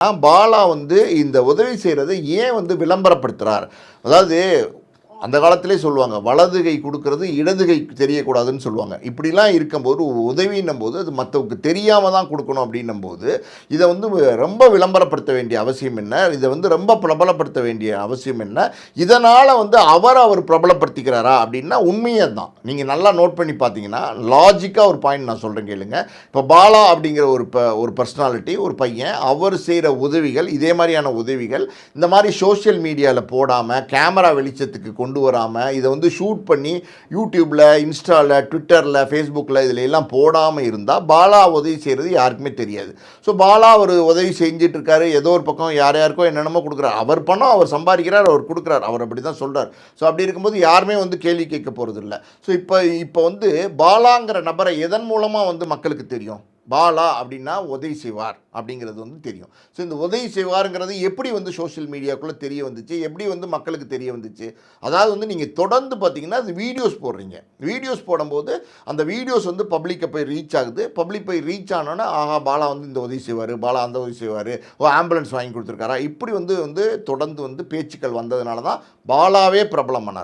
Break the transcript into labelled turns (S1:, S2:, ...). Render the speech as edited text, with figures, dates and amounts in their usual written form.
S1: பாலா வந்து இந்த உதவி செய்கிறத ஏன் வந்து விளம்பரப்படுத்துகிறார்? அதாவது அந்த காலத்திலே சொல்லுவாங்க, வலது கை கொடுக்கறது இடது கை தெரியக்கூடாதுன்னு சொல்லுவாங்க. இப்படிலாம் இருக்கும்போது உதவின்னும் போது அது மற்றவங்களுக்கு தெரியாமல் தான் கொடுக்கணும் அப்படின்னும் போது இதை வந்து ரொம்ப விளம்பரப்படுத்த வேண்டிய அவசியம் என்ன? இதை வந்து ரொம்ப பிரபலப்படுத்த வேண்டிய அவசியம் என்ன? இதனால் வந்து அவர் பிரபலப்படுத்திக்கிறாரா அப்படின்னா உண்மையே தான். நீங்கள் நல்லா நோட் பண்ணி பார்த்தீங்கன்னா லாஜிக்காக ஒரு பாயிண்ட் நான் சொல்கிறேன் கேளுங்க. இப்போ பாலா அப்படிங்கிற ஒரு பர்சனாலிட்டி, ஒரு பையன், அவர் செய்கிற உதவிகள், இதே மாதிரியான உதவிகள் இந்த மாதிரி சோஷியல் மீடியாவில் போடாமல் கேமரா வெளிச்சத்துக்கு கொண்டு வராமல் இதை வந்து ஷூட் பண்ணி யூடியூப்பில், இன்ஸ்டாவில், ட்விட்டரில், ஃபேஸ்புக்கில் இதில் எல்லாம் போடாமல் இருந்தால் பாலா உதவி செய்கிறது யாருக்குமே தெரியாது. ஸோ பாலா ஒரு உதவி செஞ்சிட்ருக்காரு, ஏதோ ஒரு பக்கம் யாருக்கோ என்னென்னமோ கொடுக்குறாரு. அவர் பணம் அவர் சம்பாதிக்கிறார், அவர் கொடுக்குறார், அவர் அப்படி தான் சொல்கிறார். ஸோ அப்படி இருக்கும்போது யாருமே வந்து கேள்வி கேட்க போகிறது இல்லை. ஸோ இப்போ வந்து பாலாங்கிற நபரை எதன் மூலமாக வந்து மக்களுக்கு தெரியும்? பாலா அப்படின்னா உதவி செய்வார் அப்படிங்கிறது வந்து தெரியும். ஸோ இந்த உதவி செய்வாருங்கிறது எப்படி வந்து சோஷியல் மீடியாக்குள்ளே தெரிய வந்துச்சு, எப்படி வந்து மக்களுக்கு தெரிய வந்துச்சு? அதாவது வந்து நீங்கள் தொடர்ந்து பார்த்தீங்கன்னா அது வீடியோஸ் போடுறீங்க. வீடியோஸ் போடும்போது அந்த வீடியோஸ் வந்து பப்ளிக்கை போய் ரீச் ஆகுது. பப்ளிக் போய் ரீச் ஆனோன்னா, ஆஹா பாலா வந்து இந்த உதவி செய்வார், பாலா அந்த உதவி செய்வார், ஆம்புலன்ஸ் வாங்கி கொடுத்துருக்காரா, இப்படி வந்து தொடர்ந்து வந்து பேச்சுக்கள் வந்ததுனால தான் பாலாவே பிரபலம் பண்ணார்.